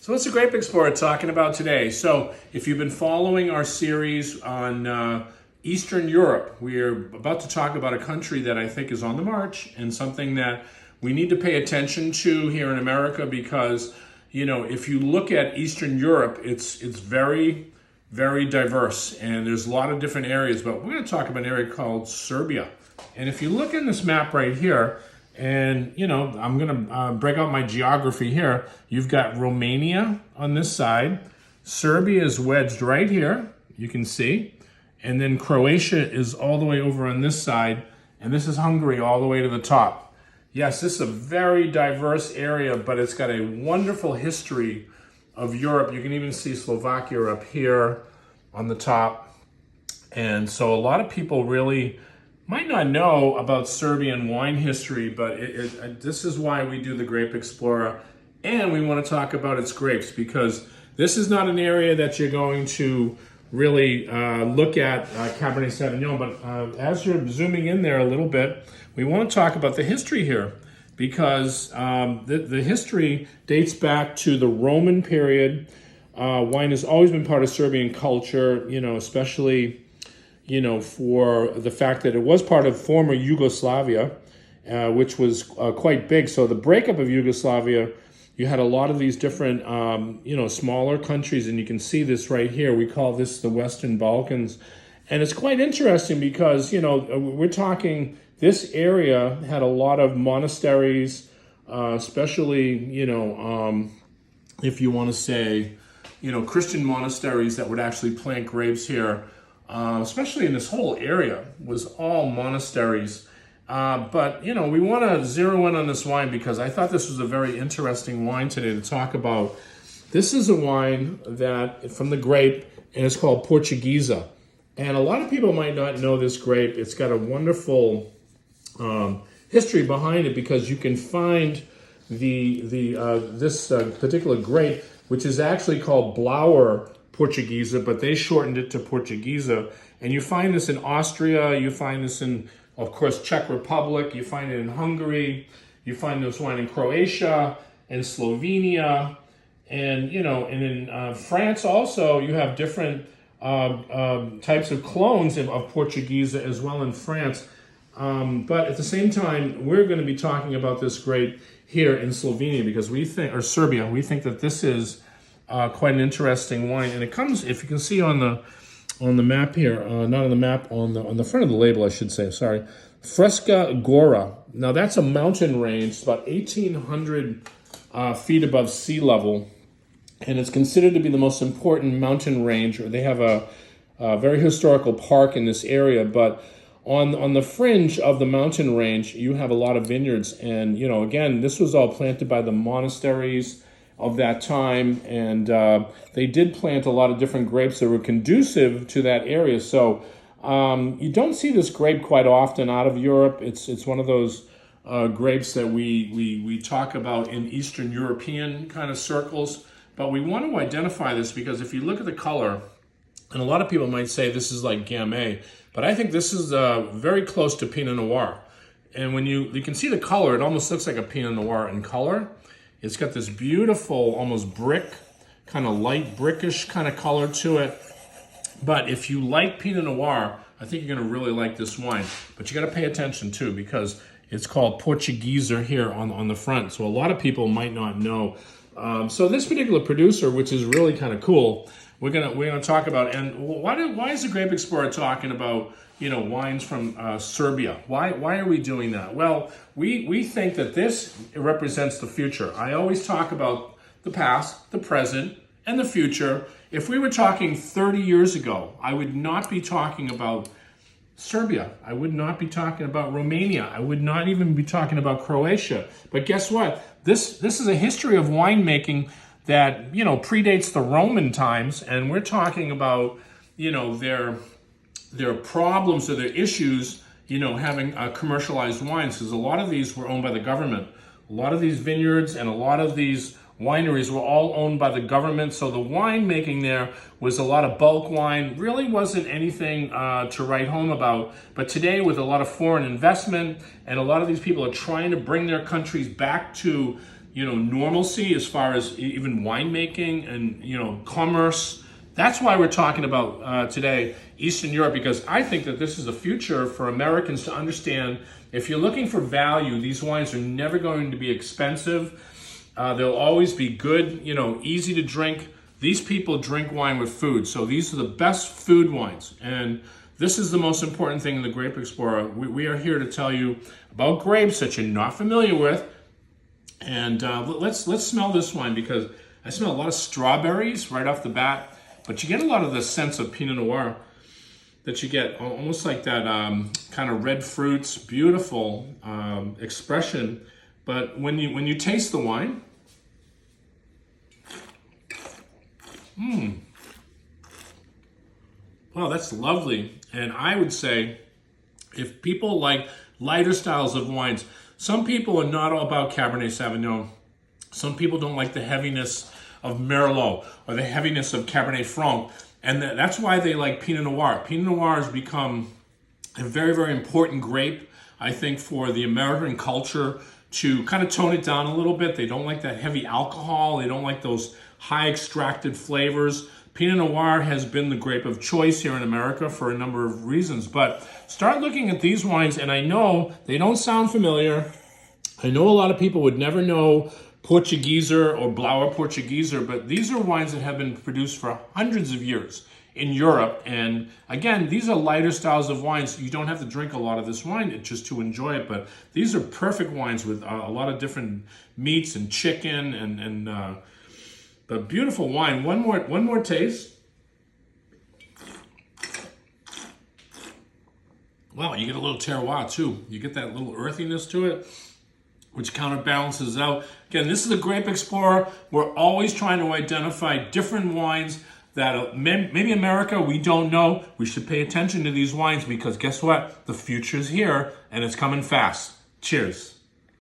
So what's the Grape Explorer talking about today? So if you've been following our series on Eastern Europe, we're about to talk about a country that I think is on the march and something that we need to pay attention to here in America because, you know, if you look at Eastern Europe, it's very, very diverse and there's a lot of different areas, but we're going to talk about an area called Serbia. And if you look in this map right here, and, you know, I'm going to break out my geography here. You've got Romania on this side. Serbia is wedged right here, you can see. And then Croatia is all the way over on this side. And this is Hungary all the way to the top. Yes, this is a very diverse area, but it's got a wonderful history of Europe. You can even see Slovakia up here on the top. And so a lot of people really might not know about Serbian wine history, but this is why we do the Grape Explorer, and we want to talk about its grapes because this is not an area that you're going to really look at Cabernet Sauvignon, but as you're zooming in there a little bit, we want to talk about the history here because the history dates back to the Roman period. Wine has always been part of Serbian culture, you know, especially for the fact that it was part of former Yugoslavia, which was quite big. So the breakup of Yugoslavia, you had a lot of these different, smaller countries, and you can see this right here. We call this the Western Balkans. And it's quite interesting because, we're talking, this area had a lot of monasteries, especially, if you want to say, Christian monasteries that would actually plant grapes here. Especially in this whole area, was all monasteries. But, we want to zero in on this wine because I thought this was a very interesting wine today to talk about. This is a wine that from the grape, and it's called Portuguiser. And a lot of people might not know this grape. It's got a wonderful history behind it because you can find this particular grape, which is actually called Blauer Portuguiser, but they shortened it to Portuguiser. And you find this in Austria, you find this in, of course, Czech Republic, you find it in Hungary, you find this wine in Croatia and Slovenia, and in France also you have different types of clones of Portuguiser as well in France. But at the same time, we're going to be talking about this grape here in Slovenia because Serbia, we think that this is quite an interesting wine, and it comes, if you can see on the map here, not on the map, on the front of the label, I should say. Sorry, Fruska Gora. Now that's a mountain range, it's about 1,800 feet above sea level, and it's considered to be the most important mountain range. Or they have a very historical park in this area, but on the fringe of the mountain range, you have a lot of vineyards, and again, this was all planted by the monasteries of that time, and they did plant a lot of different grapes that were conducive to that area. So you don't see this grape quite often out of Europe. It's one of those grapes that we talk about in Eastern European kind of circles. But we want to identify this because if you look at the color, and a lot of people might say this is like Gamay, but I think this is very close to Pinot Noir. And when you can see the color, it almost looks like a Pinot Noir in color. It's got this beautiful, almost brick, kind of light brickish kind of color to it. But if you like Pinot Noir, I think you're going to really like this wine. But you got to pay attention too because it's called Portuguiser here on the front. So a lot of people might not know. So this particular producer, which is really kind of cool, we're gonna talk about. And why is the Grape Explorer talking about wines from Serbia? Why are we doing that? Well, we think that this represents the future. I always talk about the past, the present, and the future. If we were talking 30 years ago, I would not be talking about Serbia. I would not be talking about Romania. I would not even be talking about Croatia. But guess what? This is a history of winemaking that predates the Roman times, and we're talking about their problems or their issues, having commercialized wines, because a lot of these were owned by the government. A lot of these vineyards and a lot of these wineries were all owned by the government, so the winemaking there was a lot of bulk wine, really wasn't anything to write home about. But today, with a lot of foreign investment, and a lot of these people are trying to bring their countries back to normalcy as far as even winemaking and, commerce. That's why we're talking about today Eastern Europe, because I think that this is the future for Americans to understand. If you're looking for value, these wines are never going to be expensive. They'll always be good, easy to drink. These people drink wine with food, so these are the best food wines. And this is the most important thing in the Grape Explorer. We are here to tell you about grapes that you're not familiar with. And let's smell this wine, because I smell a lot of strawberries right off the bat, but you get a lot of the sense of Pinot Noir that you get, almost like that kind of red fruits, beautiful expression. But when you taste the wine, wow, that's lovely. And I would say, if people like lighter styles of wines, some people are not all about Cabernet Sauvignon. Some people don't like the heaviness of Merlot or the heaviness of Cabernet Franc. And that's why they like Pinot Noir. Pinot Noir has become a very, very important grape, I think, for the American culture to kind of tone it down a little bit. They don't like that heavy alcohol. They don't like those high extracted flavors. Pinot Noir has been the grape of choice here in America for a number of reasons. But start looking at these wines, and I know they don't sound familiar. I know a lot of people would never know Portuguiser or Blauer Portuguiser, but these are wines that have been produced for hundreds of years in Europe. And again, these are lighter styles of wines. You don't have to drink a lot of this wine just to enjoy it, but these are perfect wines with a lot of different meats and chicken and but beautiful wine. One more taste. Wow, you get a little terroir too. You get that little earthiness to it, which counterbalances out. Again, this is a Grape Explorer. We're always trying to identify different wines that maybe America, we don't know. We should pay attention to these wines, because guess what? The future's here and it's coming fast. Cheers.